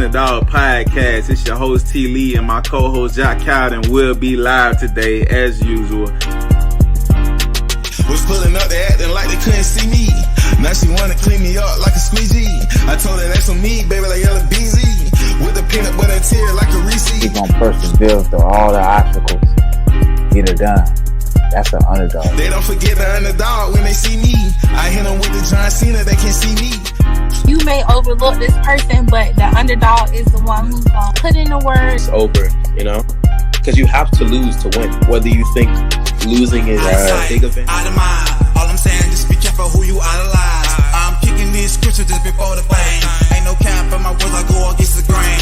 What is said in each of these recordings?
Underdog Podcast. It's your host T. Lee and my co-host Jack Cowden will be live today as usual. Was pulling up, they acting like they couldn't see me. Now she wanna clean me up like a squeegee. I told her that's on me, baby, like yellow BZ. With the peanut butter tear like a Reese. He's gonna persevere through all the obstacles. Get it done. That's an underdog. They don't forget the underdog when they see me. I hit them with the John Cena, they can see me. You may overlook this person, but the underdog is the one who's gonna put in the work. It's over, you know? Because you have to lose to win. Whether you think losing is a big event. Out of mind. All I'm saying, just be careful who you idolize. I'm kicking these scriptures just before the fame. Ain't no cap in my words, I go against the grain.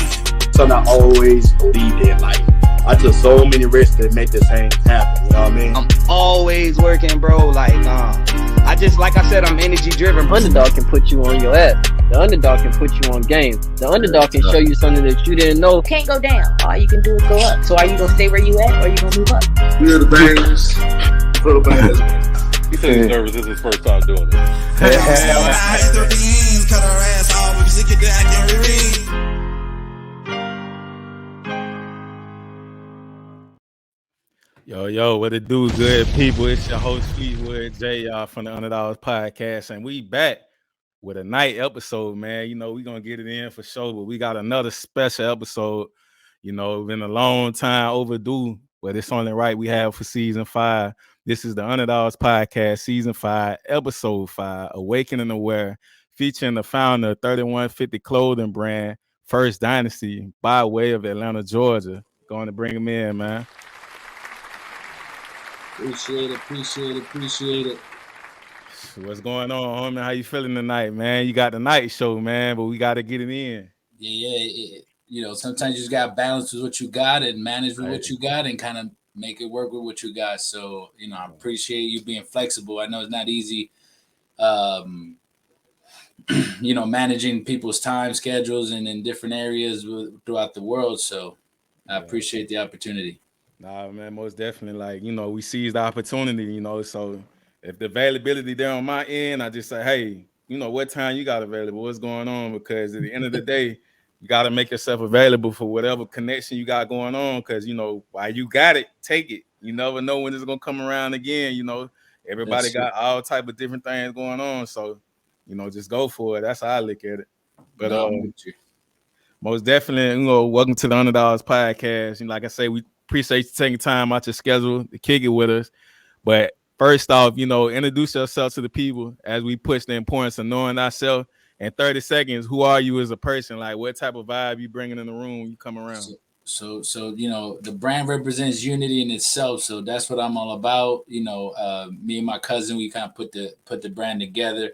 So I always believed in, like, I took so many risks to make this thing happen, you know what I mean? I'm always working, bro. Like I said, I'm energy driven. Underdog can put you on your ass. The underdog can put you on game. The underdog can show you something that you didn't know. Can't go down. All you can do is go up. So are you gonna stay where you at, or are you gonna move up? We're the bangers. For the bangers. He said he's nervous. This is his first time doing it. Yo, what it do, good people? It's your host Fleetwood J, y'all, from the Underdog Podcast, and we back with a night episode, man. You know, we gonna get it in for sure, but we got another special episode. You know, been a long time overdue, but it's only right we have for season 5. This is the Underdogs Podcast, season 5, episode 5, Awakening Aware, featuring the founder of 3150 clothing brand, First Dynasty, by way of Atlanta, Georgia. Going to bring him in, man. Appreciate it. What's going on, homie? How you feeling tonight, man? You got the night show, man, but we got to get it in. Yeah. You know, sometimes you just got to balance with what you got and manage with what you got and kind of make it work with what you got. So, you know, I appreciate you being flexible. I know it's not easy, you know, managing people's time schedules and in different areas throughout the world. So I appreciate the opportunity. Nah, man, most definitely. Like, you know, we seized the opportunity, you know, so if the availability there on my end, I just say, hey, you know, what time you got available? What's going on? Because at the end of the day, you got to make yourself available for whatever connection you got going on. Because, you know, while you got it, take it. You never know when it's going to come around again. You know, everybody got all type of different things going on. So, you know, just go for it. That's how I look at it. But most definitely, you know, welcome to the Underdogs Podcast. And like I say, we appreciate you taking time out your schedule to kick it with us. But first off, you know, introduce yourself to the people as we push the importance of knowing ourselves. In 30 seconds, who are you as a person? Like, what type of vibe you bringing in the room when you come around? So you know, the brand represents unity in itself. So that's what I'm all about. You know, me and my cousin, we kind of put the brand together.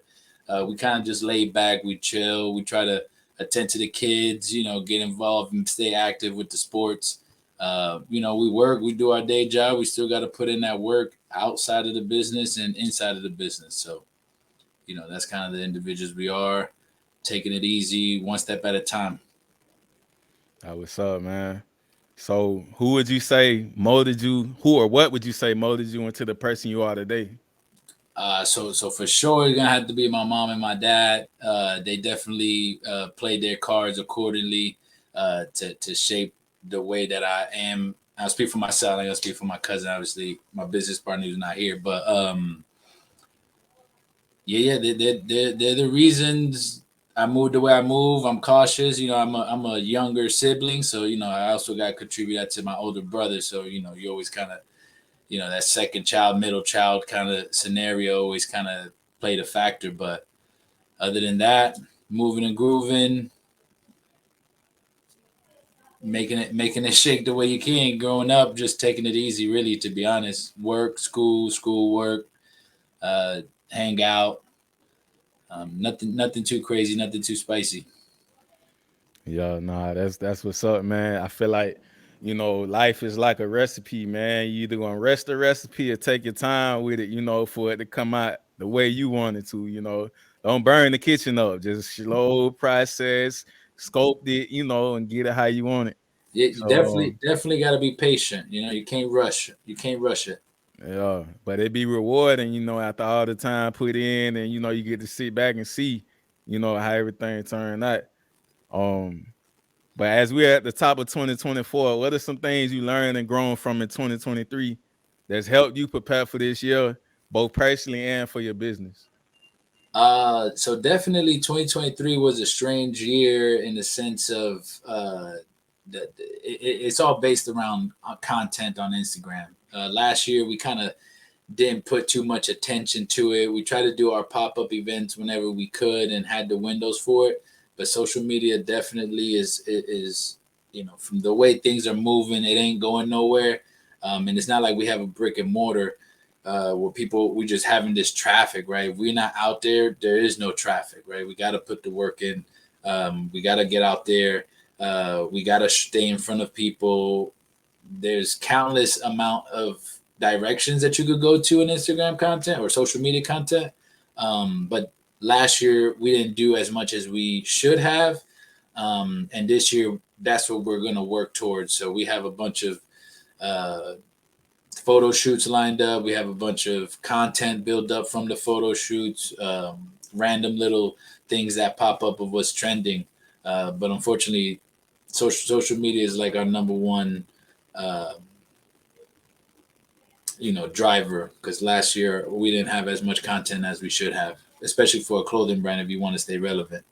We kind of just lay back, we chill, we try to attend to the kids, you know, get involved and stay active with the sports. You know, we work, we do our day job. We still got to put in that work outside of the business and inside of the business. So, you know, that's kind of the individuals we are, taking it easy, one step at a time. What's up, man? So who would you say molded you, what would you say molded you into the person you are today? So for sure, it's going to have to be my mom and my dad. They definitely played their cards accordingly to shape the way that I am. I'll speak for myself. I'm going to speak for my cousin, obviously. My business partner who's not here. But they're the reasons I moved the way I move. I'm cautious. You know, I'm a younger sibling. So, you know, I also got to contribute that to my older brother. So, you know, you always kind of, you know, that second child, middle child kind of scenario always kind of played a factor. But other than that, moving and grooving, making it shake the way you can. Growing up, just taking it easy, really, to be honest. Work, school, work, hang out. Nothing too crazy, nothing too spicy. Yeah, nah, that's what's up, man. I feel like, you know, life is like a recipe, man. You either gonna rest the recipe or take your time with it, you know, for it to come out the way you want it to, you know. Don't burn the kitchen up. Just slow process, sculpt it, you know, and get it how you want it. Yeah, you definitely got to be patient. You know, you can't rush it. Yeah, but it be rewarding, you know, after all the time put in, and you know, you get to sit back and see, you know, how everything turned out. But as we're at the top of 2024, what are some things you learned and grown from in 2023 that's helped you prepare for this year, both personally and for your business? So definitely 2023 was a strange year in the sense of it's all based around content on Instagram. Last year we kind of didn't put too much attention to it. We tried to do our pop-up events whenever we could and had the windows for it. But social media definitely is from the way things are moving, it ain't going nowhere. And it's not like we have a brick and mortar where we just having this traffic, right? If we're not out there, there is no traffic, right? We got to put the work in. We got to get out there. We got to stay in front of people. There's countless amount of directions that you could go to in Instagram content or social media content. But last year we didn't do as much as we should have. And this year, that's what we're going to work towards. So we have a bunch of photo shoots lined up. We have a bunch of content built up from the photo shoots, random little things that pop up of what's trending. But unfortunately, social media is like our number one driver, because last year we didn't have as much content as we should have, especially for a clothing brand if you want to stay relevant.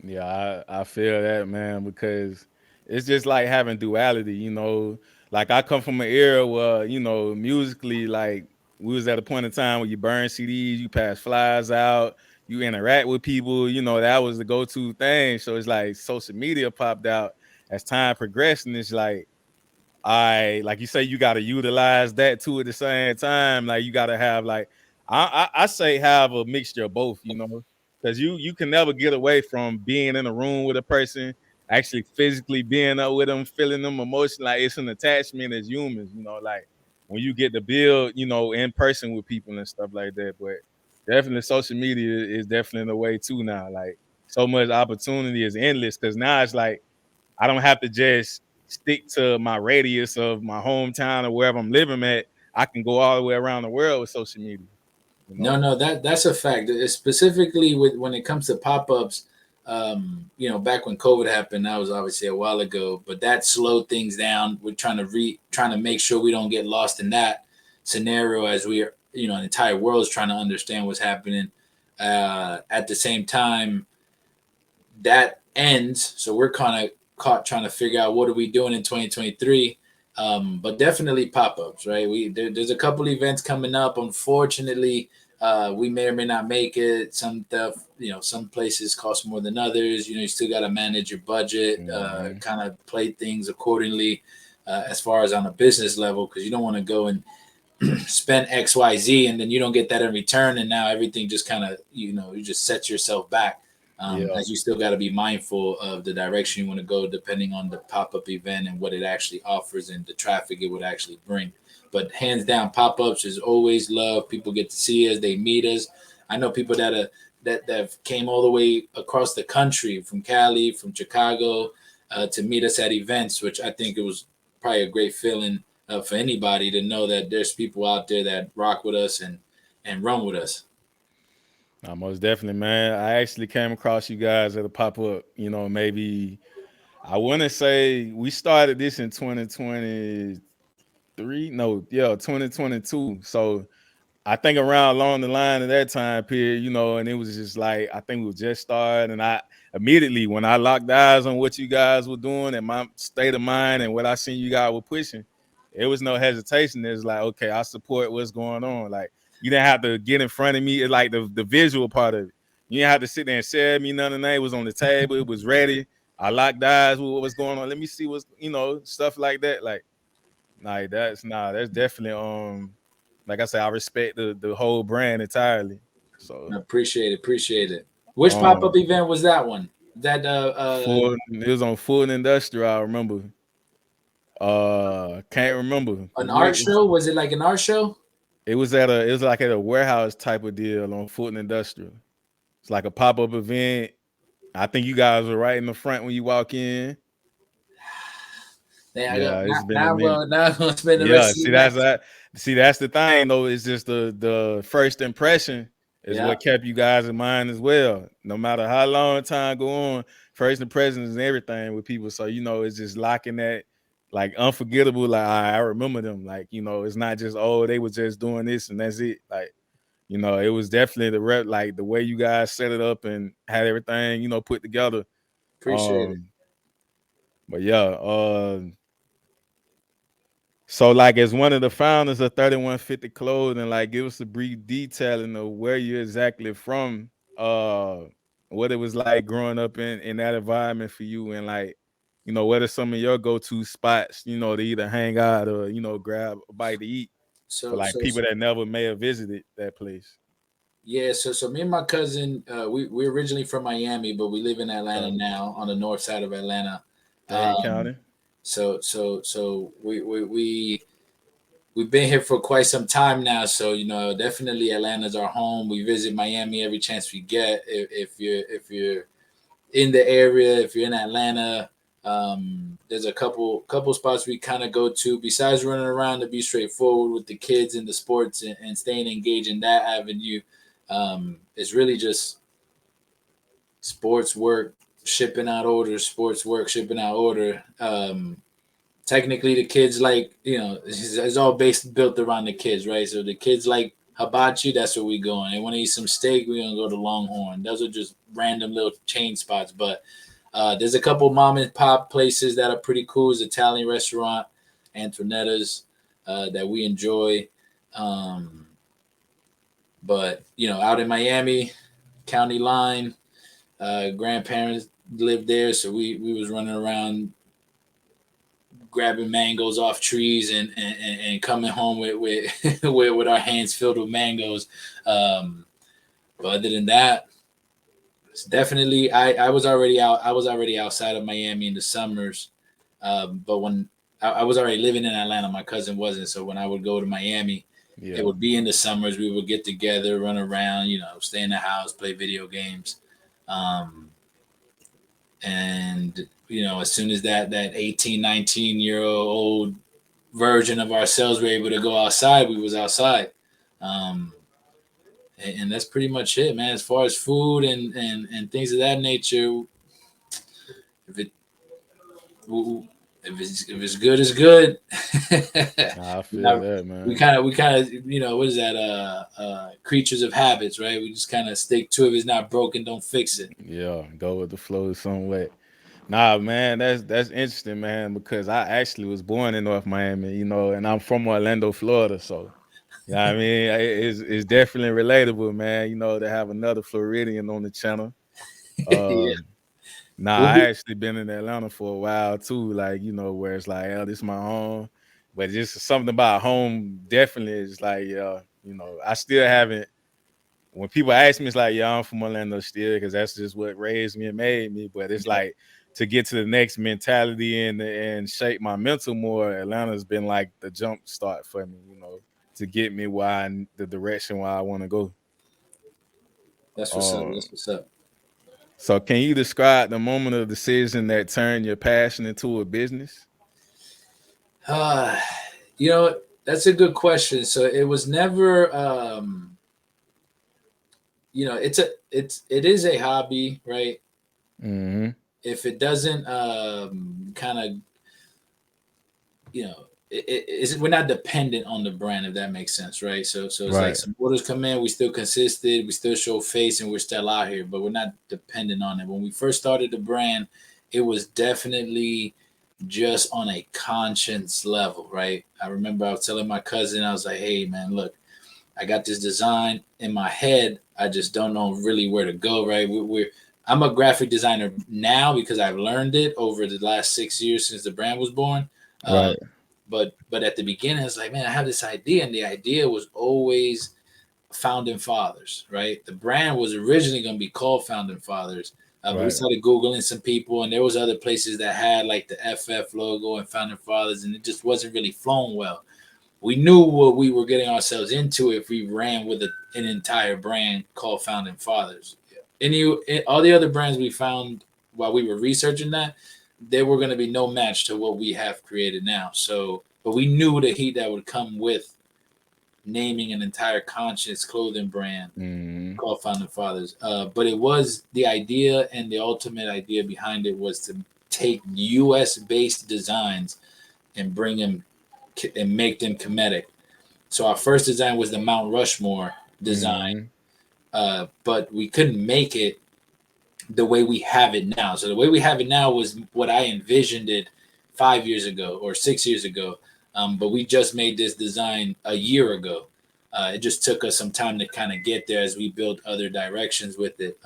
Yeah, I feel that, man, because it's just like having duality, like I come from an era where, musically, like we was at a point in time where you burn CDs, you pass flyers out, you interact with people, that was the go-to thing. So it's like social media popped out as time progressed, and it's like, like you say, you got to utilize that too at the same time. Like you got to have I say have a mixture of both, because you can never get away from being in a room with a person, actually physically being up with them, feeling them emotion. Like it's an attachment as humans, like when you get to build, in person with people and stuff like that. But definitely social media is definitely the way too now. Like so much opportunity is endless, because now it's like I don't have to just stick to my radius of my hometown or wherever I'm living at. I can go all the way around the world with social media. No, that's a fact. Specifically when it comes to pop-ups, back when COVID happened, that was obviously a while ago, but that slowed things down. We're trying to make sure we don't get lost in that scenario as we are, the entire world is trying to understand what's happening. At the same time, that ends, so we're kind of caught trying to figure out what are we doing in 2023. But definitely pop-ups, right? There's a couple events coming up. Unfortunately, we may or may not make it. Some stuff, some places cost more than others. You still got to manage your budget, kind of play things accordingly, as far as on a business level, because you don't want to go and spend XYZ and then you don't get that in return, and now everything just kind of you just set yourself back. As you still got to be mindful of the direction you want to go, depending on the pop-up event and what it actually offers and the traffic it would actually bring. But hands down, pop-ups is always love. People get to see us, they meet us. I know people that have came all the way across the country, from Cali, from Chicago, to meet us at events, which I think it was probably a great feeling for anybody to know that there's people out there that rock with us and run with us. Most definitely, man. I actually came across you guys at a pop-up, maybe I want to say we started this in 2023. No, yeah, 2022. So I think around along the line of that time period, and it was just like, I think we were just starting. And I immediately, when I locked eyes on what you guys were doing and my state of mind and what I seen you guys were pushing, it was no hesitation. It's like, okay, I support what's going on. Like, you didn't have to get in front of me. It's like the visual part of it. You didn't have to sit there and share me none of that. It was on the table. It was ready. I locked eyes with what was going on. Let me see what's, stuff like that. Like that's definitely like I said, I respect the whole brand entirely. So I appreciate it. Which pop-up event was that one? That it was on Food and Industrial, I remember. Can't remember. An art show? Was it like an art show? It was like at a warehouse type of deal on Food and Industrial. It's like a pop-up event. I think you guys were right in the front when you walk in. It's been a minute. Now I'm gonna spend the rest of the night. See, that's the thing though. It's just the first impression is what kept you guys in mind as well. No matter how long time go on, first impressions and everything with people. So, it's just locking that like unforgettable. Like I remember them. Like, it's not just, oh, they was just doing this and that's it. Like, it was definitely like the way you guys set it up and had everything, put together. Appreciate it. But yeah, so like as one of the founders of 3150 Clothing, like give us a brief detailing of where you're exactly from, what it was like growing up in that environment for you, and like, what are some of your go-to spots, to either hang out or, grab a bite to eat for So like so people that never may have visited that place. yeah, so me and my cousin, we're originally from Miami, but we live in Atlanta Okay. now, on the north side of Atlanta. Dade County. So we've been here for quite some time now. So definitely Atlanta's our home. We visit Miami every chance we get. If you're in the area, if you're in Atlanta, there's a couple spots we kind of go to besides running around to be straightforward with the kids and the sports and staying engaged in that avenue. It's really just sports, work, shipping out orders, sports, work, shipping out order. Technically the kids like, it's all built around the kids, right? So the kids like hibachi, that's where we going. They want to eat some steak, we're gonna go to Longhorn. Those are just random little chain spots, but there's a couple mom and pop places that are pretty cool. It's Italian restaurant, Antonetta's, that we enjoy. But out in Miami, county line, grandparents lived there, so we was running around grabbing mangoes off trees and coming home with with our hands filled with mangoes. But other than that, it's definitely I was already out. I was already outside of Miami in the summers. But when I was already living in Atlanta, my cousin wasn't. So when I would go to Miami, it would be in the summers. We would get together, run around, stay in the house, play video games. And as soon as that 18, 19-year-old version of ourselves were able to go outside, we was outside. And that's pretty much it, man. As far as food and things of that nature, if it's good, it's good. I feel that, man. We kind of, what is that? Creatures of habits, right? We just kind of stick to it. If it's not broken, don't fix it. Yeah, go with the flow some way. Nah, man, that's interesting, man, because I actually was born in North Miami, and I'm from Orlando, Florida. So, I mean, it's definitely relatable, man, to have another Floridian on the channel. Yeah. Nah, I actually been in Atlanta for a while too, like, where it's like, this is my home. But just something about home definitely is like, I still haven't. When people ask me, it's like, I'm from Orlando still, because that's just what raised me and made me. But it's like to get to the next mentality and shape my mental more, Atlanta's been like the jump start for me, to get me the direction where I want to go. That's what's up. That's what's up. So can you describe the moment of decision that turned your passion into a business? That's a good question. So it was never, it is a hobby, right? Mm-hmm. If it doesn't kind of, we're not dependent on the brand, if that makes sense, right? So it's like some orders come in, we still consistent, we still show face, and we're still out here, but we're not dependent on it. When we first started the brand, it was definitely just on a conscience level, right? I remember I was telling my cousin, I was like, hey man, look, I got this design in my head. I just don't know really where to go, right? I'm a graphic designer now because I've learned it over the last 6 years since the brand was born. Right. But at the beginning, it's like, man, I have this idea, and the idea was always Founding Fathers, right? The brand was originally going to be called Founding Fathers. But we started Googling some people, and there was other places that had like the FF logo and Founding Fathers, and it just wasn't really flowing well. We knew what we were getting ourselves into if we ran with an entire brand called Founding Fathers. All the other brands we found while we were researching that, there were going to be no match to what we have created now. So, but we knew the heat that would come with naming an entire conscious clothing brand Mm-hmm. called Founding Fathers. But it was the idea, and the ultimate idea behind it was to take U.S. based designs and bring them and make them comedic. So our first design was the Mount Rushmore design, but we couldn't make it the way we have it now. So the way we have it now was what I envisioned it 5 years ago or 6 years ago. But we just made this design a year ago. It just took us some time to kind of get there as we built other directions with it.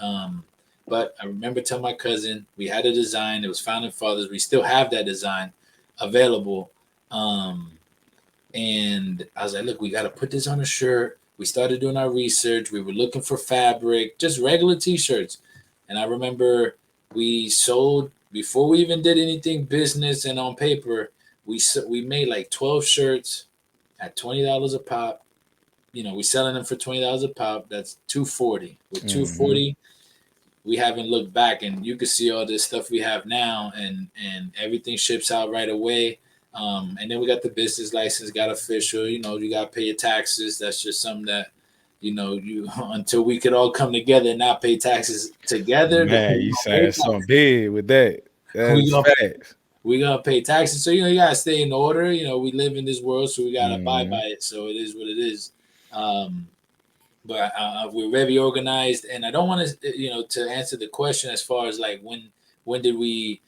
But I remember telling my cousin we had a design. It was Founding Fathers. We still have that design available. And I was like, look, we got to put this on a shirt. We started doing our research. We were looking for fabric, just regular T-shirts. And I remember we sold, before we even did anything business and on paper, we made like 12 shirts at $20 a pop. You know, we're selling them for $20 a pop. That's $240. With $240, we haven't looked back, and you can see all this stuff we have now, and everything ships out right away. And then we got the business license, got official. You know, you got to pay your taxes. That's just something that, you know, you until we could all come together and not pay taxes together. Man, you saying something big with that. That's facts. We're gonna pay taxes. So, you know, you gotta stay in order. You know, we live in this world, so we gotta abide by it. So it is what it is. But we're very organized, and I don't want to, you know, to answer the question as far as like when did we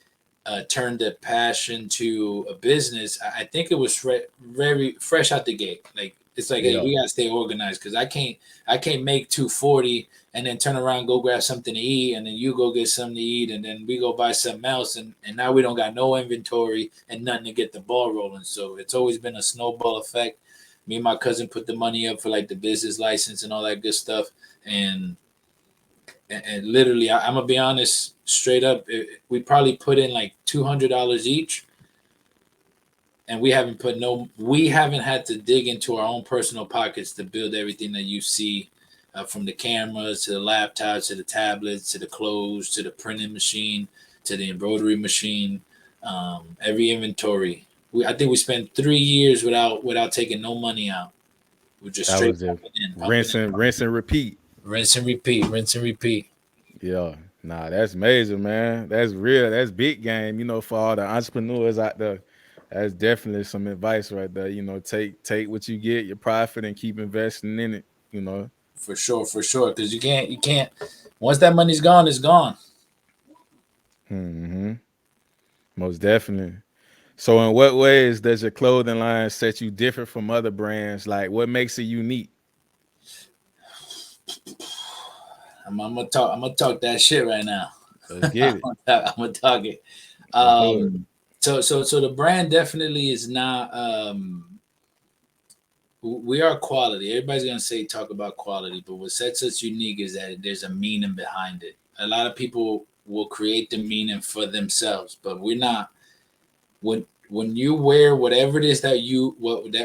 turn the passion to a business. I think it was very fresh out the gate. Like, it's like, hey, we gotta stay organized, because I can't make $240 and then turn around, go grab something to eat, and then you go get something to eat, and then we go buy something else, and now we don't got no inventory and nothing to get the ball rolling. So it's always been a snowball effect. Me and my cousin put the money up for like the business license and all that good stuff, and literally, I'm gonna be honest, straight up, we probably put in like $200 each. And we haven't had to dig into our own personal pockets to build everything that you see, from the cameras to the laptops to the tablets to the clothes to the printing machine to the embroidery machine, every inventory. I think we spent 3 years without taking no money out. We just straight rinse and repeat. Rinse and repeat. Yeah. Nah, that's major, man. That's real. That's big game, you know, for all the entrepreneurs out there. That's definitely some advice right there. You know, take what you get, your profit, and keep investing in it. You know, for sure. Because you can't. Once that money's gone, it's gone. Most definitely. So, in what ways does your clothing line set you different from other brands? Like, what makes it unique? I'm gonna talk that shit right now. Let's get it. I'm gonna talk it. So the brand definitely is not. We are quality. Everybody's gonna talk about quality, but what sets us unique is that there's a meaning behind it. A lot of people will create the meaning for themselves, but we're not. When you wear whatever it is that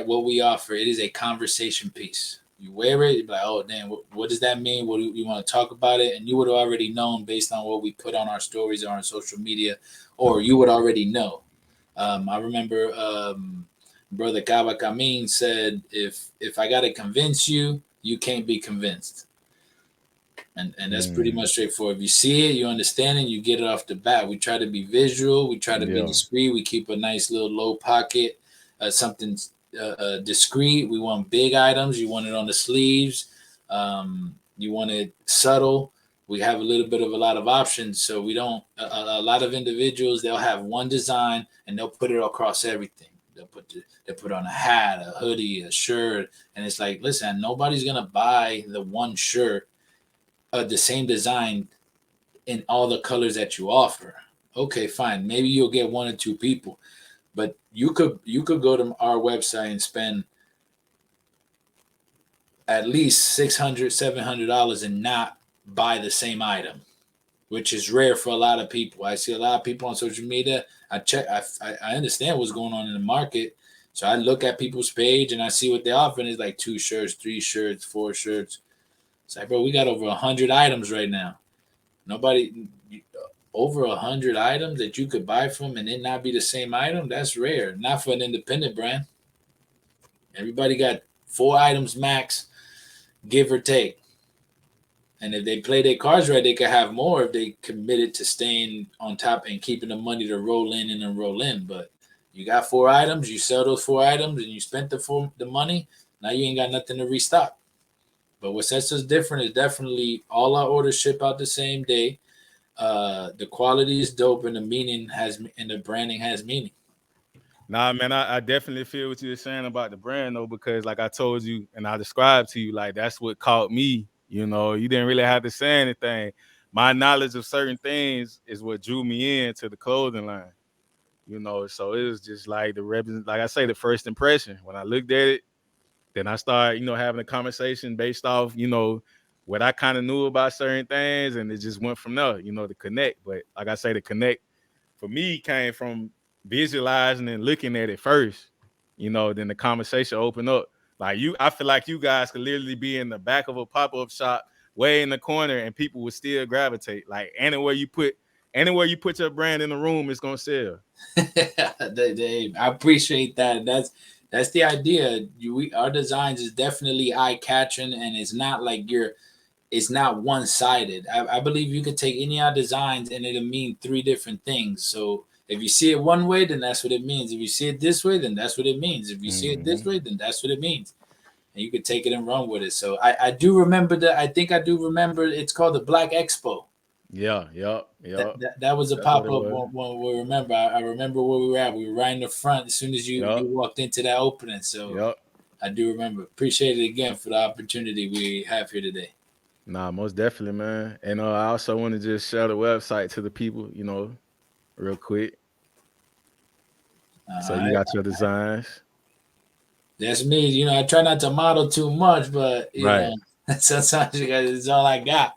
what we offer, it is a conversation piece. You wear it, you're like, oh damn, what does that mean? What do you want to talk about it? And you would have already known based on what we put on our stories or on social media, or you would already know. I remember Brother Kaba Kamin said, if I gotta convince you, you can't be convinced. And that's pretty much straightforward. If you see it, you understand it, you get it off the bat. We try to be visual, we try to be discreet, we keep a nice little low pocket, something discreet. We want big items. You want it on the sleeves. You want it subtle. We have a lot of options. So we don't. A lot of individuals, they'll have one design and they'll put it across everything. They'll put on a hat, a hoodie, a shirt, and it's like, listen, nobody's gonna buy the one shirt, the same design, in all the colors that you offer. Okay, fine. Maybe you'll get one or two people. But you could go to our website and spend at least $600, $700 and not buy the same item, which is rare for a lot of people. I see a lot of people on social media. I understand what's going on in the market. So I look at people's page and I see what they offer, and it's like 2 shirts, 3 shirts, 4 shirts. It's like, bro, we got over 100 items right now. Over 100 items that you could buy from and it not be the same item, that's rare. Not for an independent brand. Everybody got 4 items max, give or take. And if they play their cards right, they could have more if they committed to staying on top and keeping the money to roll in and then roll in. But you got 4 items, you sell those 4 items, and you spent the money. Now you ain't got nothing to restock. But what sets us different is definitely all our orders ship out the same day. The quality is dope, and the meaning has, and the branding has meaning. Nah, man, I definitely feel what you're saying about the brand though, because like I told you and I described to you, like that's what caught me. You know, you didn't really have to say anything. My knowledge of certain things is what drew me into the clothing line. You know, so it was just like like I say, the first impression. When I looked at it, then I started, having a conversation based off, what I kind of knew about certain things, and it just went from there, to connect. But like I say, the connect for me came from visualizing and looking at it first, then the conversation opened up. Like I feel like you guys could literally be in the back of a pop-up shop, way in the corner, and people would still gravitate. Like anywhere you put your brand in the room, it's gonna sell. I appreciate that. That's the idea. Our designs is definitely eye catching, and it's not like it's not one sided. I believe you could take any of our designs and it'll mean 3 different things. So if you see it one way, then that's what it means. If you see it this way, then that's what it means. If you see it this way, then that's what it means. And you could take it and run with it. So I do remember that. I think I do remember. It's called the Black Expo. Yeah. That was a pop up when we remember. I remember where we were at. We were right in the front as soon as you walked into that opening. So I do remember. Appreciate it again for the opportunity we have here today. Nah, most definitely, man. And I also want to just share the website to the people, real quick. So you got your designs. That's me. I try not to model too much, but you know, sometimes it's all I got.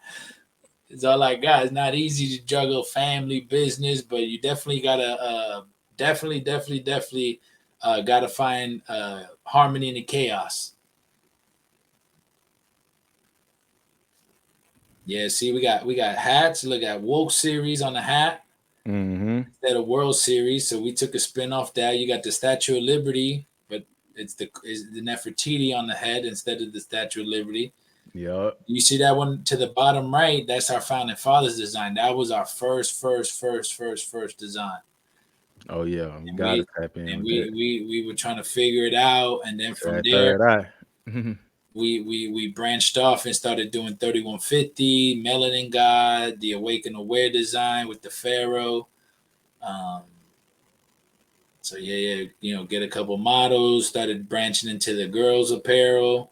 It's all I got. It's not easy to juggle family, business, but you definitely gotta definitely gotta find harmony in the chaos. Yeah, see, we got hats. Look at Woke Series on the hat instead of World Series. So we took a spin off that. You got the Statue of Liberty, but it's the Nefertiti on the head instead of the Statue of Liberty. Yeah. You see that one to the bottom right? That's our founding fathers design. That was our first design. Oh yeah, we got to tap in. And with we were trying to figure it out, and then from there, we branched off and started doing 3150, Melanin God, the Awaken Aware design with the Pharaoh. So get a couple models. Started branching into the girls' apparel.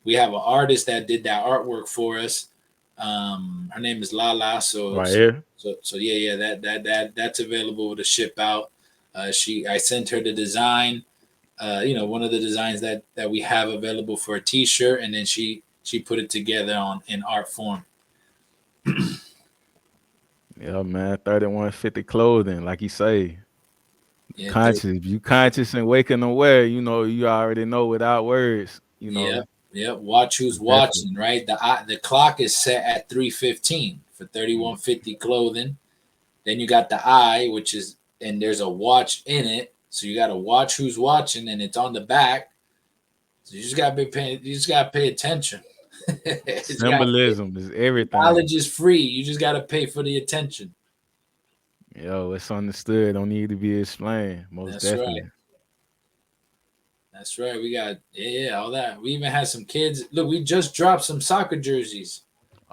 We have an artist that did that artwork for us. Her name is Lala. So right here. So that's available to ship out. I sent her the design. One of the designs that we have available for a T-shirt, and then she put it together in art form. Yeah, man, 3150 clothing, like you say. Yeah, conscious. If you conscious and waking aware, you already know without words. Yep. Watch who's watching, right? The clock is set at 3:15 for 3150 clothing. Then you got the eye, and there's a watch in it. So you got to watch who's watching, and it's on the back. So you just got to pay attention. Symbolism is everything. Knowledge is free. You just got to pay for the attention. Yo, it's understood. Don't need to be explained. Most definitely. Right. That's right. We got all that. We even had some kids. Look, we just dropped some soccer jerseys.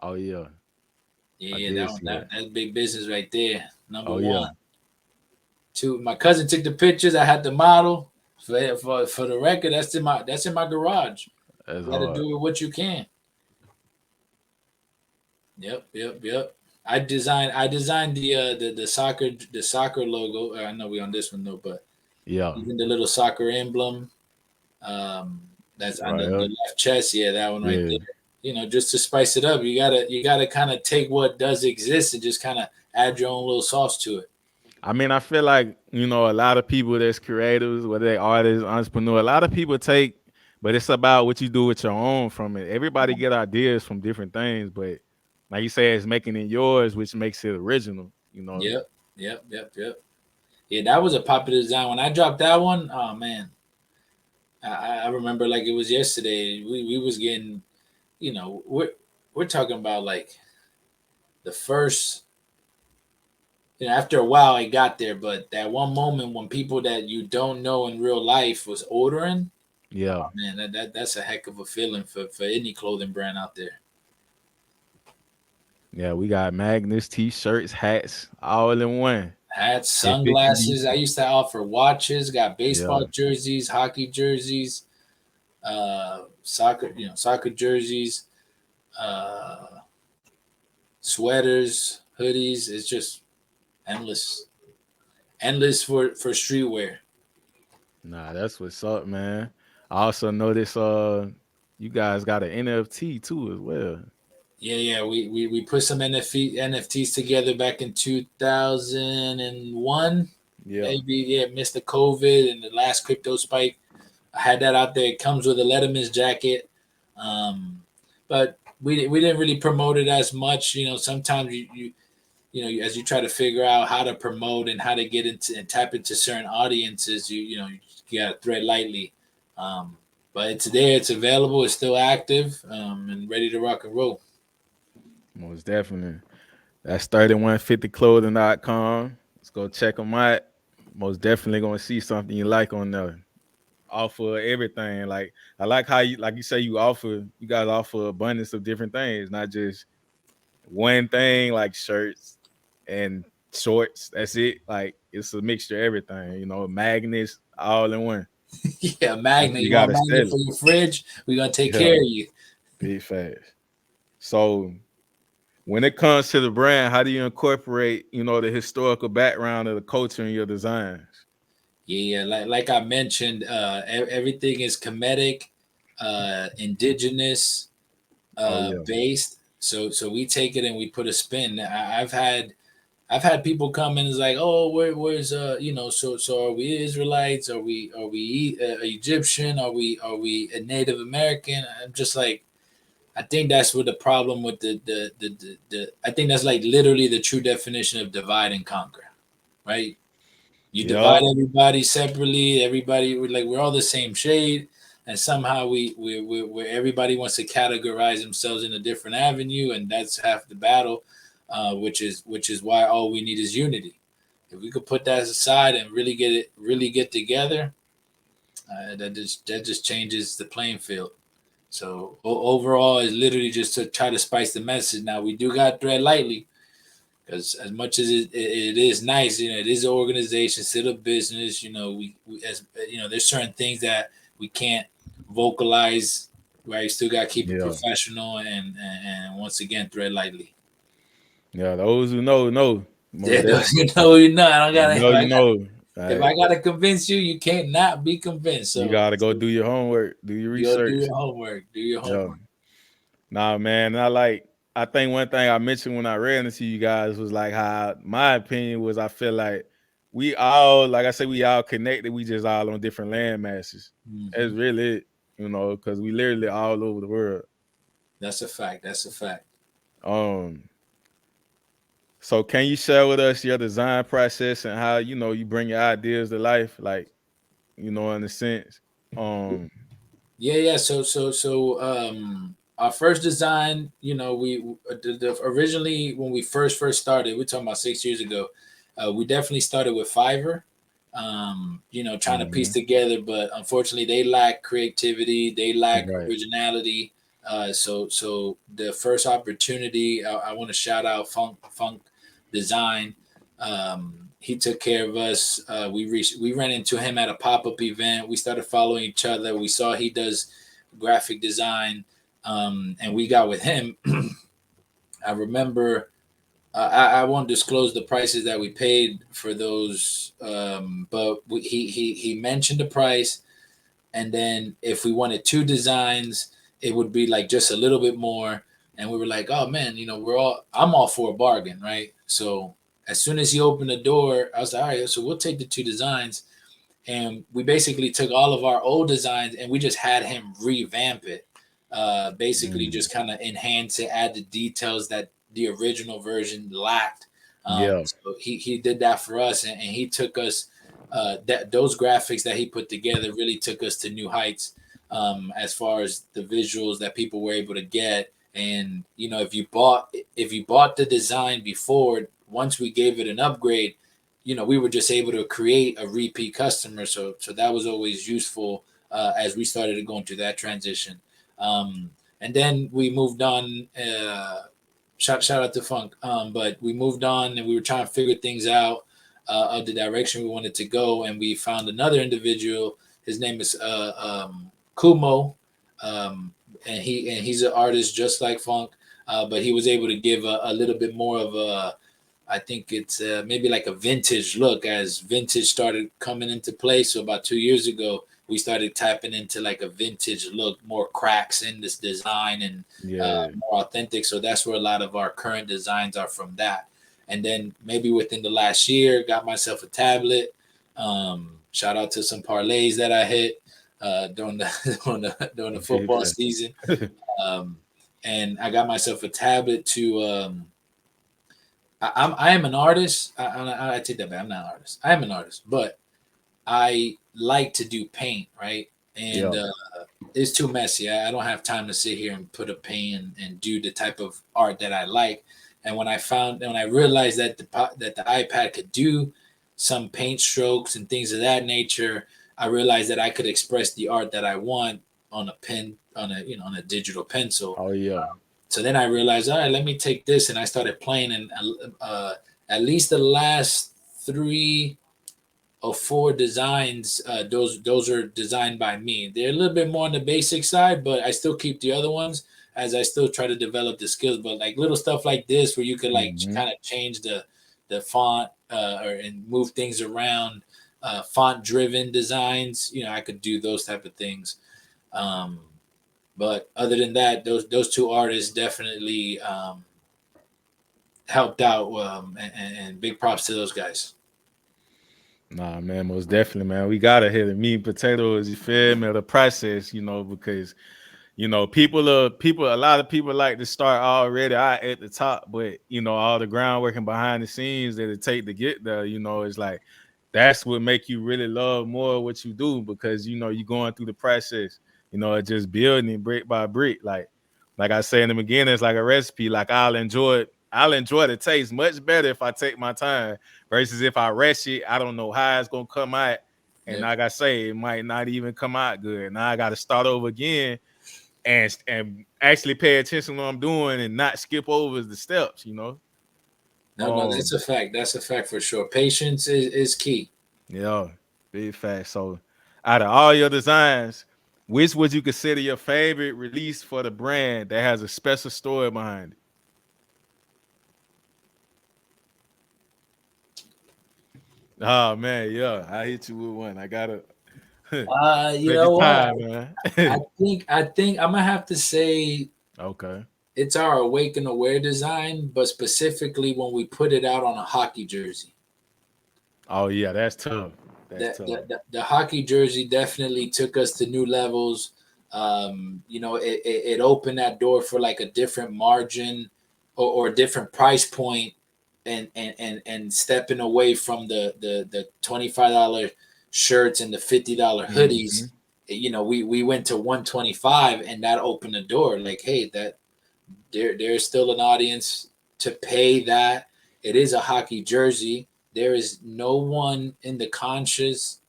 Oh yeah. Yeah, that's big business right there. Number one. Yeah. 2, my cousin took the pictures. I had the model for the record. That's in my garage. You gotta do with what you can. Yep. I designed the soccer logo. I know we on this one though, but even the little soccer emblem. That's on the left chest. Yeah, that one right there. Just to spice it up, you gotta kind of take what does exist and just kind of add your own little sauce to it. I mean, I feel like, a lot of people that's creators, whether they artists, entrepreneur, a lot of people but it's about what you do with your own from it. Everybody get ideas from different things, but like you say, it's making it yours, which makes it original, Yep. Yeah, that was a popular design. When I dropped that one, oh man, I remember like it was yesterday. We was getting, you know, we're talking about like the first. You know, after a while, I got there, but that one moment when people that you don't know in real life was ordering, Yeah. oh, man, that's a heck of a feeling for any clothing brand out there. Yeah, we got magnets, t-shirts, hats, all in one. Hats, If it can be, sunglasses. I used to offer watches. Got yeah. baseball jerseys, hockey jerseys, soccer jerseys, uh, sweaters, hoodies. It's just endless, endless for streetwear. Nah, that's what's up, man. I also noticed you guys got an NFT too as well. Yeah. We put some NFTs together back in 2001. Yeah. Maybe, yeah, missed the COVID and the last crypto spike. I had that out there. It comes with a Letterman's jacket. But we didn't really promote it as much. You know, sometimes as you try to figure out how to promote and how to get into and tap into certain audiences, you got to thread lightly. Um, but it's there, it's available, it's still active, and ready to rock and roll. Most definitely. That's 3150clothing.com. Let's go check them out. Most definitely gonna see something you like on there. Offer everything. Like I like how you say you guys offer abundance of different things, not just one thing like shirts and shorts. That's it. Like it's a mixture of everything, magnets all in one. Yeah, magnet. You You want gotta a magnet sell for it. your fridge? We're gonna take Yeah, care of you. big fast. So when it comes to the brand, how do you incorporate, the historical background of the culture in your designs? Yeah. Like I mentioned, everything is comedic, indigenous, Oh yeah. based. So we take it and we put a spin. I've had people come in and it's like, oh, where's so are we Israelites? Are we Egyptian? Are we a Native American? I'm just like, I think that's what the problem with the I think that's like literally the true definition of divide and conquer, right? You divide Yep. everybody separately. Everybody we're all the same shade, and somehow we everybody wants to categorize themselves in a different avenue, and that's half the battle. Which is why all we need is unity. If we could put that aside and really get together, that just changes the playing field. So overall, it's literally just to try to spice the message. Now we do got thread lightly because as much as it is nice, it is an organization, still a business. We as there's certain things that we can't vocalize. Right, you still got to keep it Yeah. professional and once again thread lightly. Yeah. Those who know. Most Yeah, definitely. I don't You gotta. know, you know. If Like, I gotta convince you, you can't not be convinced. you So gotta go do your homework, do your you gotta do research. your homework. Do your Yeah. homework. Nah, man. I think one thing I mentioned when I ran into you guys was like how my opinion was I feel like we all, like I said, we all connected. We just all on different land masses. That's Hmm. really it, because we literally all over the world. That's a fact. That's a fact. Um, so can you share with us your design process and how you bring your ideas to life, like, in a sense? Um, Yeah. So our first design, we originally when we first started, we're talking about 6 years ago. We definitely started with Fiverr. Trying to piece mhm. together, but unfortunately, they lack creativity. They lack Right. originality. So the first opportunity, I want to shout out Funk Design. He took care of us. We ran into him at a pop up event. We started following each other. We saw he does graphic design, and we got with him. I remember. I won't disclose the prices that we paid for those, but he mentioned the price, and then if we wanted two designs, it would be like just a little bit more. And we were like, oh man, I'm all for a bargain, right? So as soon as he opened the door, I was like, all right, so we'll take the two designs. And we basically took all of our old designs and we just had him revamp it. Basically Mm. just kind of enhance it, add the details that the original version lacked. Yeah. So he did that for us, and he took us that those graphics that he put together really took us to new heights, as far as the visuals that people were able to get. And you know, if you bought the design before, once we gave it an upgrade, you know, we were just able to create a repeat customer. So that was always useful, as we started going through that transition. And then we moved on. Shout out to Funk. But we moved on and we were trying to figure things out, of the direction we wanted to go, and we found another individual. His name is Kumo, and he's an artist just like Funk, but he was able to give a little bit more of a, I think it's maybe like a vintage look, as vintage started coming into play. So about 2 years ago, we started tapping into like a vintage look, more cracks in this design, and more authentic. So that's where a lot of our current designs are from that. And then maybe within the last year, got myself a tablet. Shout out to some parlays that I hit during the football season. And I got myself a tablet to. I am an artist. I take that back. I'm not an artist. I am an artist, but I like to do paint, right? And it's too messy. I don't have time to sit here and put a paint and do the type of art that I like. And when I realized that the iPad could do some paint strokes and things of that nature, I realized that I could express the art that I want on a pen, on a digital pencil. Oh yeah. So then I realized, all right, let me take this, and I started playing. And at least the last 3 or 4 designs, those are designed by me. They're a little bit more on the basic side, but I still keep the other ones as I still try to develop the skills. But like little stuff like this, where you could like kind of change the font and move things around, font driven designs. You know, I could do those type of things. But other than that, those 2 artists definitely helped out, and big props to those guys. Nah, man, most definitely, man. We gotta hit the meat and potatoes, you feel me, the process, because a lot of people like to start already out at the top, but all the groundwork and behind the scenes that it take to get there, it's like that's what make you really love more what you do, because you're going through the process, it's just building it brick by brick. Like I said in the beginning, it's like a recipe. Like I'll enjoy the taste much better if I take my time versus if I rush it. I don't know how it's gonna come out, and like I say, it might not even come out good. Now I got to start over again and actually pay attention to what I'm doing and not skip over the steps. No, that's a fact. That's a fact for sure. Patience is key. Yeah, big fact. So, out of all your designs, which would you consider your favorite release for the brand that has a special story behind it? Oh man, yeah, I hit you with one. I gotta. You know what? Man. I think I'm gonna have to say. Okay. It's our Awake and Aware design, but specifically when we put it out on a hockey jersey. Oh yeah, that's tough. The hockey jersey definitely took us to new levels. It opened that door for like a different margin or a different price point, and stepping away from the $25 shirts and the $50 hoodies. We went to $125, and that opened the door. Like, hey, that there's still an audience to pay that. It is a hockey jersey. There is no one in the conscious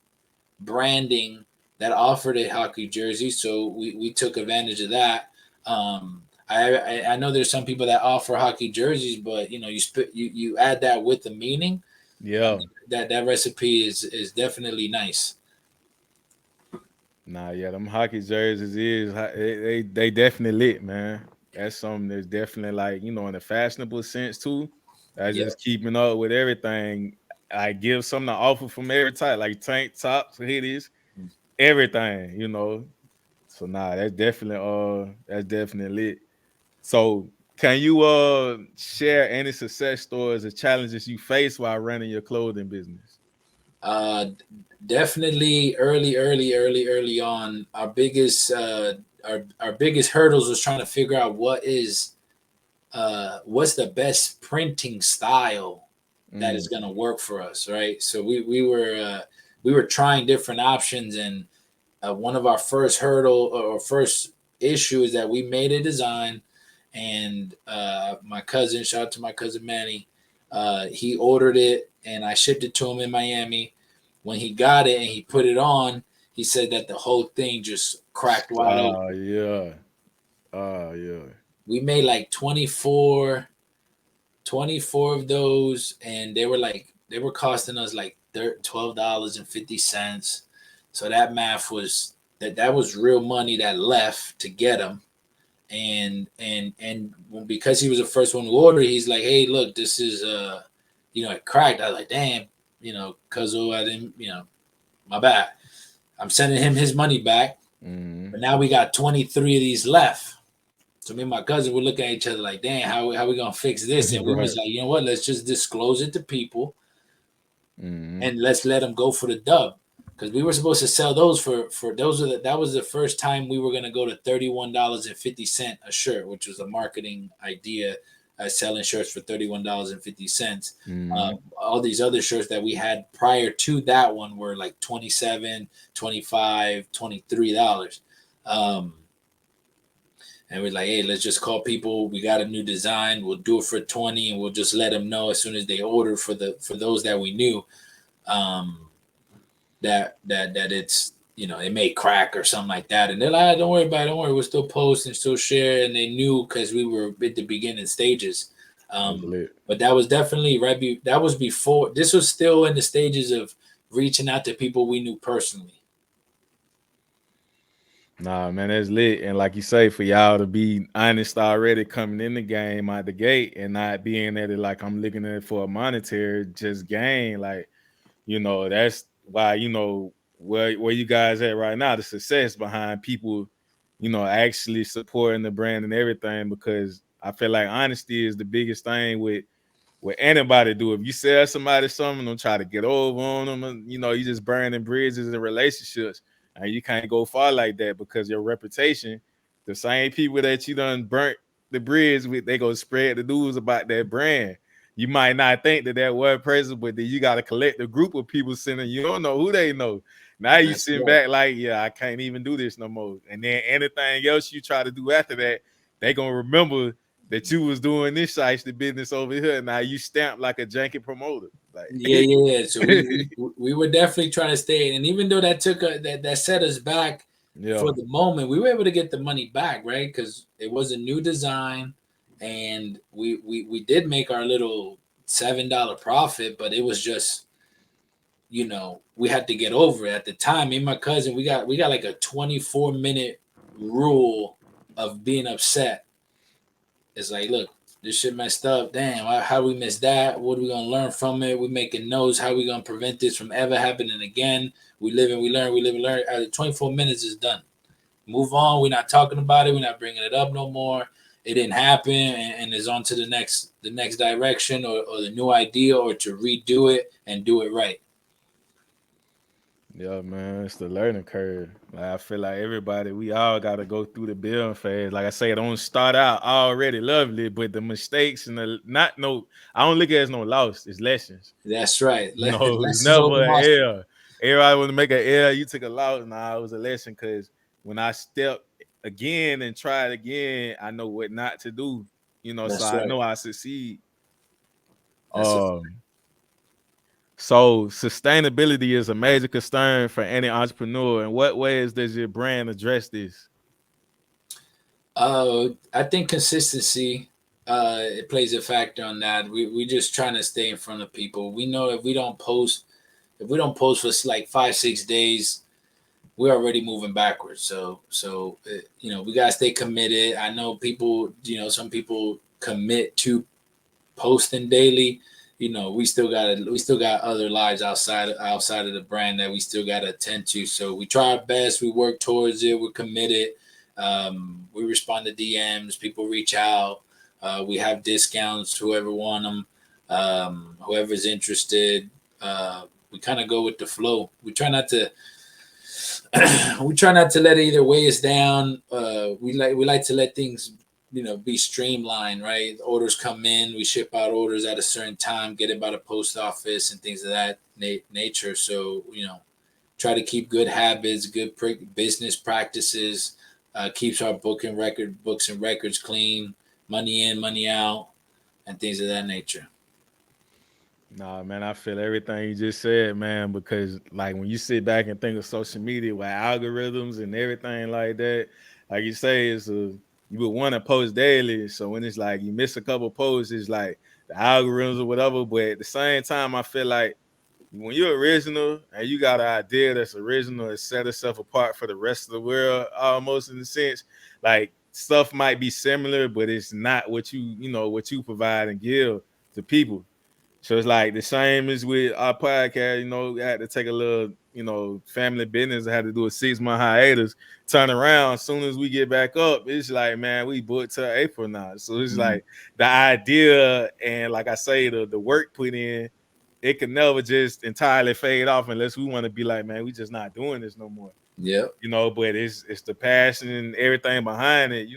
branding that offered a hockey jersey, so we took advantage of that. I know there's some people that offer hockey jerseys, but you add that with the meaning. Yeah, that recipe is definitely nice. Nah, yeah, them hockey jerseys they definitely lit, man. That's something that's definitely like in a fashionable sense too. That's just keeping up with everything. I give something to offer from every type, like tank tops, hoodies, everything, So that's definitely lit. So can you share any success stories or challenges you face while running your clothing business? Definitely early on, our biggest hurdles was trying to figure out what's the best printing style that is going to work for us, right? So we were we were trying different options, and one of our first hurdle or first issue is that we made a design, and my cousin, shout out to my cousin Manny, he ordered it and I shipped it to him in Miami. When he got it and he put it on, he said that the whole thing just cracked wide open. Oh yeah. Oh yeah. We made like 24 of those, and they were costing us like $12.50. So that math was that was real money that left to get them. And because he was the first one to order, he's like, hey, look, this is it cracked. I was like, damn, cuz I didn't, my bad. I'm sending him his money back. But now we got 23 of these left. So me and my cousin would look at each other like, damn, how we gonna fix this? And we was like, you know what? Let's just disclose it to people, and let's let them go for the dub, because we were supposed to sell those for those. That was the first time we were gonna go to $31.50 a shirt, which was a marketing idea. Selling shirts for $31.50. All these other shirts that we had prior to that one were like $27, $25, $23. And we're like, hey, let's just call people. We got a new design. We'll do it for 20, and we'll just let them know as soon as they order for those that we knew that it's, it may crack or something like that. And they're like, don't worry about it. Don't worry. We'll still post and still share. And they knew because we were at the beginning stages. But that was definitely that was before. This was still in the stages of reaching out to people we knew personally. Nah, man, that's lit. And like you say, for y'all to be honest already coming in the game out the gate and not being at it like I'm looking at it for a monetary just gain, like, that's why, where you guys at right now, the success behind people, actually supporting the brand and everything, because I feel like honesty is the biggest thing with anybody do. If you sell somebody something, don't try to get over on them, and, you just burning bridges and relationships. And you can't go far like that, because your reputation, the same people that you done burnt the bridge with, they go spread the news about that brand. You might not think that one person, but then you got to collect a group of people sending. You don't know who they know. Now you sitting back like, yeah, I can't even do this no more. And then anything else you try to do after that, they gonna remember that you was doing this shiesty business over here. Now you stamped like a janky promoter. Like, yeah. So we were definitely trying to stay, and even though that took that set us back for the moment, we were able to get the money back, right? Because it was a new design, and we did make our little $7 profit, but it was just, we had to get over it. At the time, me and my cousin, we got like a 24-minute rule of being upset. It's like, look, this shit messed up. Damn, how we missed that? What are we gonna learn from it? We're making notes. How we gonna prevent this from ever happening again? We live and we learn. We live and learn. 24 minutes is done. Move on. We're not talking about it. We're not bringing it up no more. It didn't happen, and it's on to the next direction or the new idea, or to redo it and do it right. Yeah, man, it's the learning curve. Like, I feel like everybody, we all got to go through the building phase. Like I say, it don't start out already lovely, but the mistakes and I don't look at it as no loss. It's lessons. That's right. It's never an error. Everybody want to make an error. You took a loss. Nah, it was a lesson, because when I stepped again and tried again, I know what not to do. That's so right. I know I succeed. So sustainability is a major concern for any entrepreneur. In what ways does your brand address this? I think consistency it plays a factor on that. We just trying to stay in front of people. We know if we don't post for like 5-6 days, we're already moving backwards. So we gotta stay committed. I know people, some people commit to posting daily. We still got other lives outside of the brand that we still got to attend to. So we try our best. We work towards it. We're committed. We respond to DMs. People reach out. We have discounts. Whoever want them, whoever's interested. We kind of go with the flow. We try not to. We try not to let it either weigh us down. We like to let things, be streamlined, right? Orders come in, we ship out orders at a certain time, get it by the post office and things of that nature. So, try to keep good habits, good business practices, keeps our books and records clean, money in, money out, and things of that nature. Nah, man, I feel everything you just said, man, because like when you sit back and think of social media with algorithms and everything like that, like you say, you would want to post daily. So when it's like you miss a couple posts, it's like the algorithms or whatever. But at the same time, I feel like when you're original and you got an idea that's original, it set itself apart for the rest of the world, almost in a sense. Like stuff might be similar, but it's not what what you provide and give to people. So it's like the same as with our podcast, I had to take a little, family business. I had to do a 6-month hiatus, turn around. As soon as we get back up, it's like, man, we booked till April now. So it's like the idea and like I say, the work put in, it can never just entirely fade off unless we want to be like, man, we just not doing this no more. Yeah. But it's the passion and everything behind it,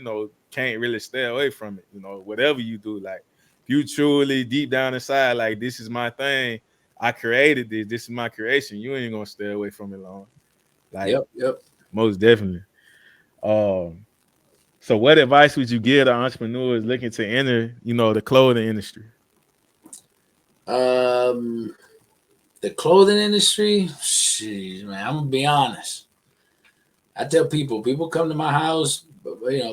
can't really stay away from it. Whatever you do, like you truly deep down inside, like this is my thing. I created this. This is my creation. You ain't gonna stay away from it long. Like, yep. Most definitely. So what advice would you give to entrepreneurs looking to enter, the clothing industry? The clothing industry, jeez, man, I'm gonna be honest. I tell people come to my house,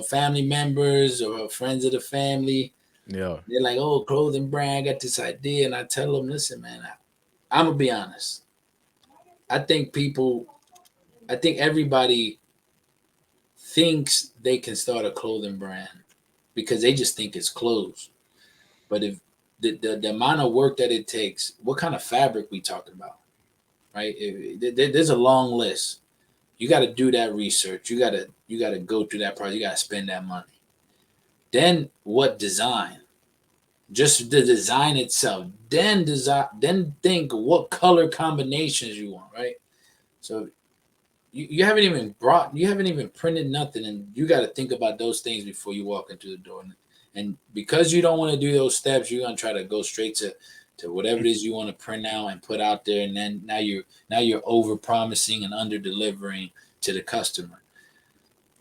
family members or friends of the family. Yeah. They're like, oh, clothing brand, I got this idea. And I tell them, listen, man, I'm going to be honest. I think everybody thinks they can start a clothing brand because they just think it's clothes. But if the amount of work that it takes, what kind of fabric we talking about, right? There's a long list. You got to do that research. You got to go through that process. You got to spend that money. Then what design? Just the design itself. Then think what color combinations you want, right? So you haven't even printed nothing, and you got to think about those things before you walk into the door. And because you don't want to do those steps, you're gonna try to go straight to whatever it is you want to print out and put out there, and then now you're over promising and under delivering to the customer.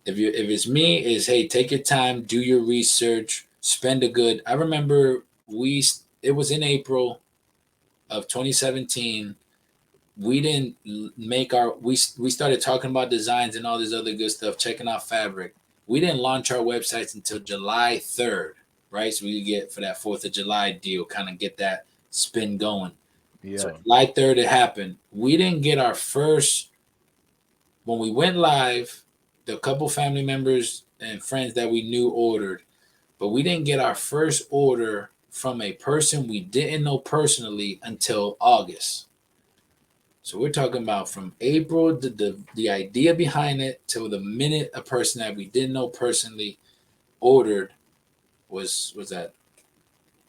If it's me, is hey, take your time, do your research, spend a good. I remember it was in April of 2017. We didn't make we started talking about designs and all this other good stuff, checking out fabric. We didn't launch our websites until July 3rd, right? So we get for that 4th of July deal, kind of get that spin going. Yeah. So July 3rd it happened. We didn't get our first, when we went live, the couple family members and friends that we knew ordered, but we didn't get our first order from a person we didn't know personally until August. So we're talking about from April, the idea behind it, till the minute a person that we didn't know personally ordered was that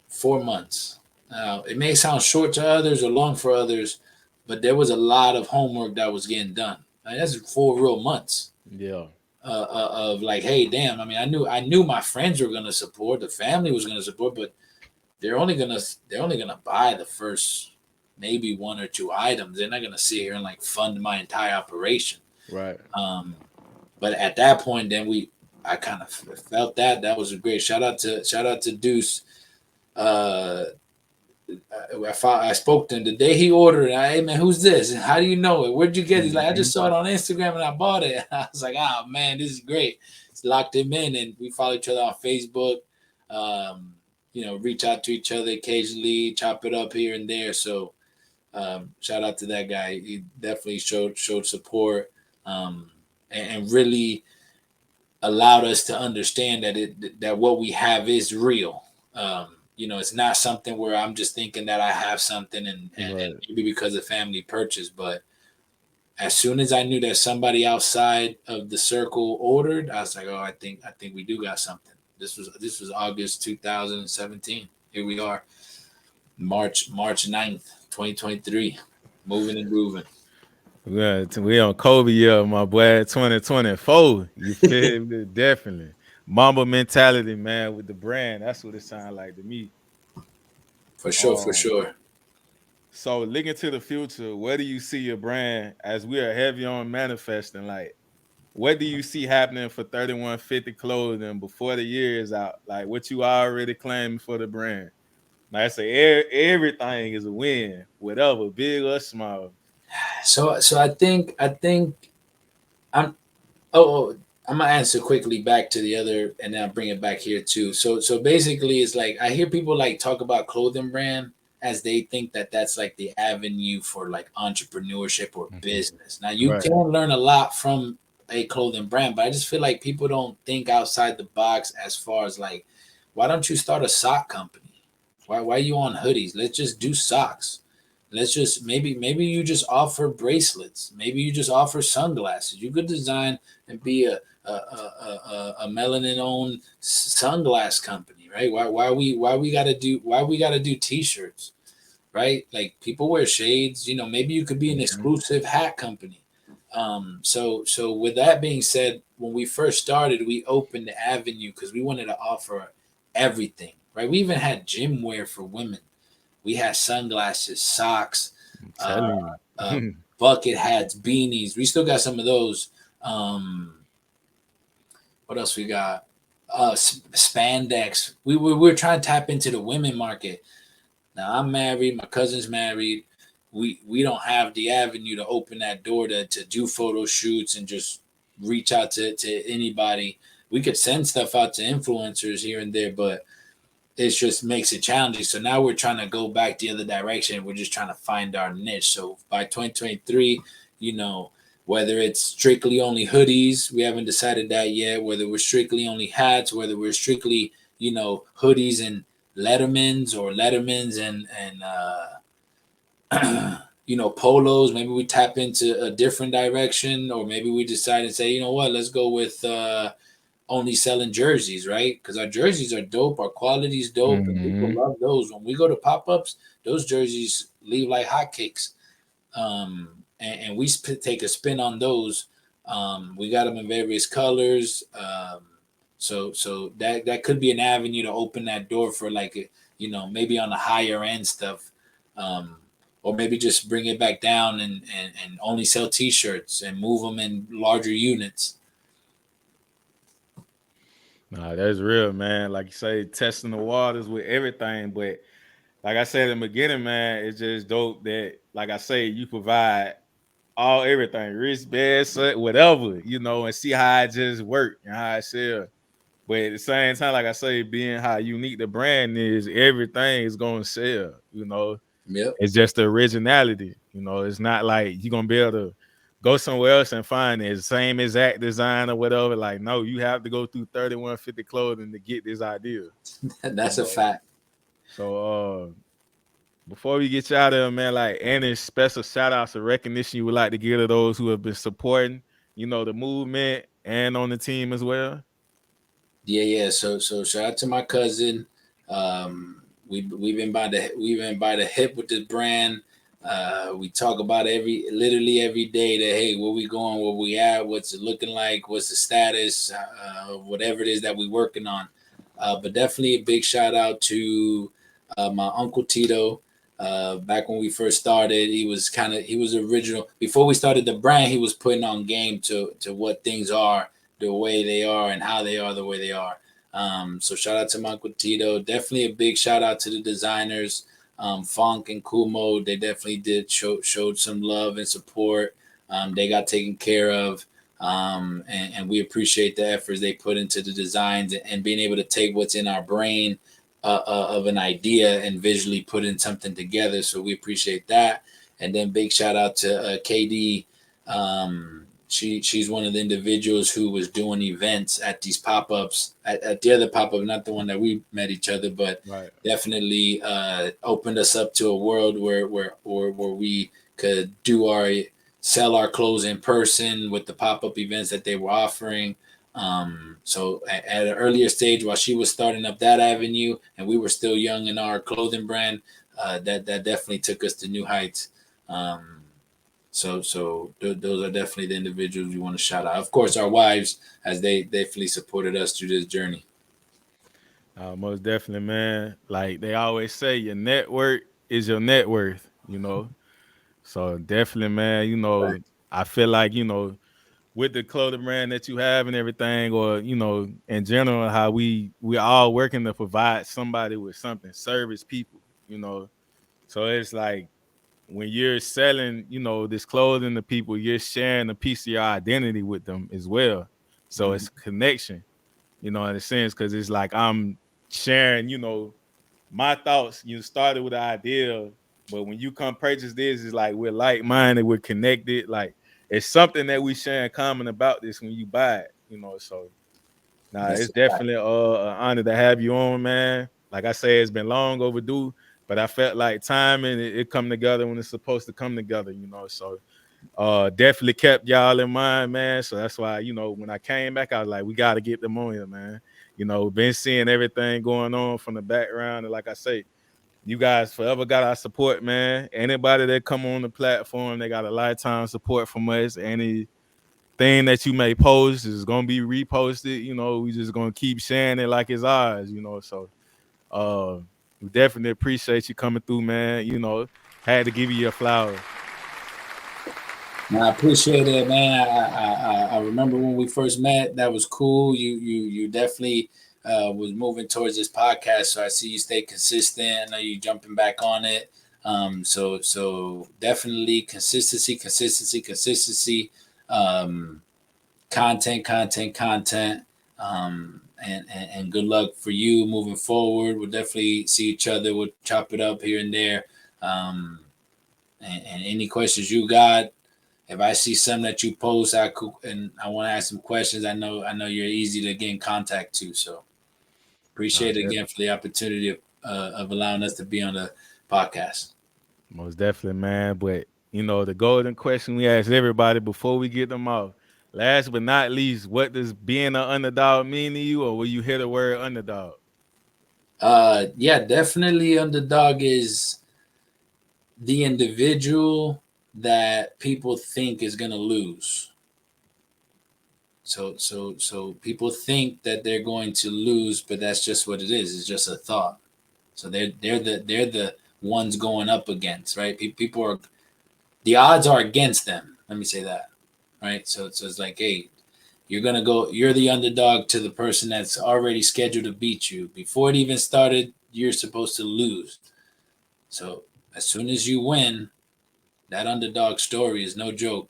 4 months. Now, it may sound short to others or long for others, but there was a lot of homework that was getting done. Like, that's 4 real months. Yeah. Of like, hey, damn. I mean, I knew my friends were gonna support, the family was gonna support, but they're only gonna buy the first maybe 1 or 2 items. They're not gonna sit here and like fund my entire operation. Right. But at that point, then I kind of felt that was a great shout out to Deuce. I spoke to him the day he ordered it. Hey man, who's this? How do you know it? Where'd you get it? He's like, I just saw it on Instagram and I bought it. I was like, oh man, this is great. It's locked him in, and we follow each other on Facebook. Reach out to each other occasionally, chop it up here and there. So shout out to that guy. He definitely showed support and really allowed us to understand that what we have is real. It's not something where I'm just thinking that I have something and maybe because of family purchase. But as soon as I knew that somebody outside of the circle ordered, I was like, oh, I think we do got something. This was August 2017. Here we are, March 9th, 2023, moving and grooving. Yeah, we on Kobe year, my boy, 2024. You feel me? Definitely. Mamba mentality, man, with the brand. That's what it sounds like to me. For sure. So looking to the future, where do you see your brand as we are heavy on manifesting? Like, what do you see happening for 3150 clothing before the year is out? Like what you already claiming for the brand? Like I say, everything is a win, whatever, big or small. So I think I'm oh, I'm gonna answer quickly back to the other, and then I'll bring it back here too. So basically, it's like I hear people like talk about clothing brand as they think that that's like the avenue for like entrepreneurship or business. Now you Right. can learn a lot from a clothing brand, but I just feel like people don't think outside the box as far as like, why don't you start a sock company? Why are you on hoodies? Let's just do socks. Let's just maybe you just offer bracelets. Maybe you just offer sunglasses. You could design and be a melanin owned sunglass company, right? Why we gotta do t-shirts, right? Like people wear shades. Maybe you could be an Mhm. exclusive hat company. So with that being said, when we first started, we opened the avenue because we wanted to offer everything, right? We even had gym wear for women. We had sunglasses, socks, I'm uh, telling uh, you. bucket hats, beanies. We still got some of those. Um, what else we got? Spandex. We're trying to tap into the women market. Now I'm married. My cousin's married. We don't have the avenue to open that door to do photo shoots and just reach out to anybody. We could send stuff out to influencers here and there, but it just makes it challenging. So now we're trying to go back the other direction. We're just trying to find our niche. So by 2023, you know, whether it's strictly only hoodies, we haven't decided that yet. Whether we're strictly only hats, whether we're strictly, hoodies and Lettermans and polos. Maybe we tap into a different direction, or maybe we decide and say, you know what, let's go with only selling jerseys, right? Because our jerseys are dope, our quality is dope, and people Hmm. love those. When we go to pop ups, those jerseys leave like hotcakes. And we take a spin on those. We got them in various colors. So that could be an avenue to open that door for like maybe on the higher end stuff. Um, or maybe just bring it back down and only sell t-shirts and move them in larger units. Nah, that's real, man. Like you say, testing the waters with everything. But like I said in the beginning, man, it's just dope that, like I say, you provide all everything, wristbands, whatever, and see how it just work and how it sell. But at the same time, like I say, being how unique the brand is, everything is gonna sell. Yep. It's just the originality. It's not like you're gonna be able to go somewhere else and find the same exact design or whatever. Like, no, you have to go through 3150 clothing to get this idea. You That's a know. fact. So before we get you out of there, man, like any special shout outs or recognition you would like to give to those who have been supporting, the movement and on the team as well. Yeah. So shout out to my cousin. We've been by the hip with this brand. We talk about literally every day that, hey, where we going, where we at, what's it looking like, what's the status, whatever it is that we working on. But definitely a big shout out to my uncle Tito. Back when we first started, he was original. Before we started the brand, he was putting on game to what things are the way they are and how they are the way they are. So shout out to my uncle Tito. Definitely a big shout out to the designers, Funk and Kumo. They definitely showed some love and support. They got taken care of. And we appreciate the efforts they put into the designs and being able to take what's in our brain of an idea and visually put in something together. So we appreciate that. And then big shout out to KD. She's one of the individuals who was doing events at these pop-ups at the other pop-up, not the one that we met each other, but Right. definitely opened us up to a world where we could sell our clothes in person with the pop-up events that they were offering. So at an earlier stage, while she was starting up that avenue, and we were still young in our clothing brand, that definitely took us to new heights. Um, those are definitely the individuals we want to shout out. Of course, our wives, as they definitely supported us through this journey. Most definitely, man. Like they always say, your network is your net worth. you know. So definitely, man, you know, I feel like, you know, with the clothing brand that you have and everything, or, you know, in general, how we all working to provide somebody with something, service people, you know. So it's like when you're selling, you know, this clothing to people, you're sharing a piece of your identity with them as well. So it's connection, you know, in a sense, because it's like I'm sharing, you know, my thoughts. You started with the idea, but when you come purchase this, it's like we're like-minded, we're connected. Like it's something that we share in common about this when you buy it, you know. So it's definitely an honor to have you on, man. Like I say, it's been long overdue, but I felt like timing it come together when it's supposed to come together, you know. So definitely kept y'all in mind, man. So that's why, you know, when I came back, I was like, we got to get them on here, man. You know, been seeing everything going on from the background, and like I say, you guys forever got our support, man. Anybody that come on the platform, they got a lifetime support from us. Anything that you may post is gonna be reposted. You know, we just gonna keep sharing it like it's ours, you know. So we definitely appreciate you coming through, man. You know, had to give you your flowers. I appreciate it, man. I remember when we first met. That was cool. You definitely was moving towards this podcast, so I see you stay consistent. I know you jumping back on it. So definitely consistency. Content. And good luck for you moving forward. We'll definitely see each other. We'll chop it up here and there. And any questions you got. If I see something that you post, I want to ask some questions. I know you're easy to get in contact to. So appreciate it again for the opportunity of allowing us to be on the podcast. Most definitely, man. But you know, the golden question we ask everybody before we get them off. Last but not least, what does being an underdog mean to you, or will you hear the word underdog? Yeah, definitely. Underdog is the individual that people think is going to lose. So people think that they're going to lose, but that's just what it is. It's just a thought. So they're the ones going up against, right? People are, the odds are against them. Let me say that, right? So it's like, hey, you're the underdog to the person that's already scheduled to beat you. Before it even started, you're supposed to lose. So as soon as you win, that underdog story is no joke.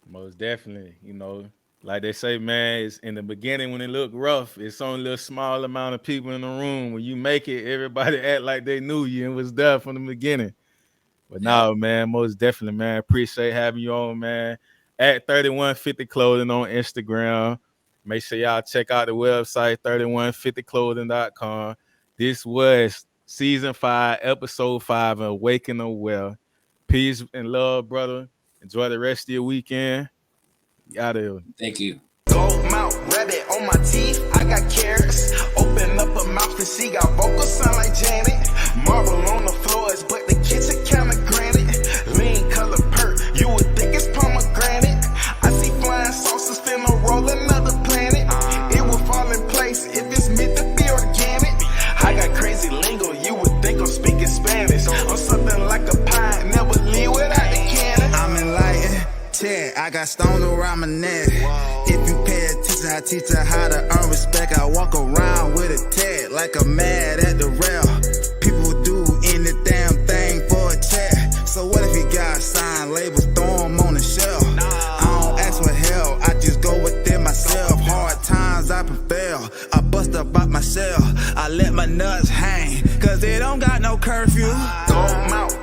Most definitely. You know, like they say, man, it's in the beginning when it look rough, it's only a small amount of people in the room. When you make it, everybody act like they knew you and was there from the beginning. But no, man, most definitely, man. Appreciate having you on, man. At 3150 Clothing on Instagram. Make sure y'all check out the website, 3150clothing.com. This was season 5, episode 5 of Awaken Well. Peace and love, brother. Enjoy the rest of your weekend. Out of here. Thank you. Gold mouth, rabbit on my teeth. I got carrots. Open up her mouth and she got vocals sound like Janet. Marble on the floors, but the kitchen kinda granite. Lean color perk, you would think it's pomegranate. I see flying saucers finna roll another planet. It will fall in place if it's meant to be organic. I got crazy lingo, you would think I'm speaking Spanish. I'm something like a pie, never leave without the cannon. I'm enlightened, I got stone around my neck. If you pay attention, I teach her how to earn respect. I walk around with a tag like I'm mad at the rail. People do any damn thing for a check. So what if you got signed labels, throw them on the shelf? I don't ask for help, I just go within myself. Hard times I prevail, I bust up out my shell. I let my nuts hang, cause they don't got no curfew. Gold mouth,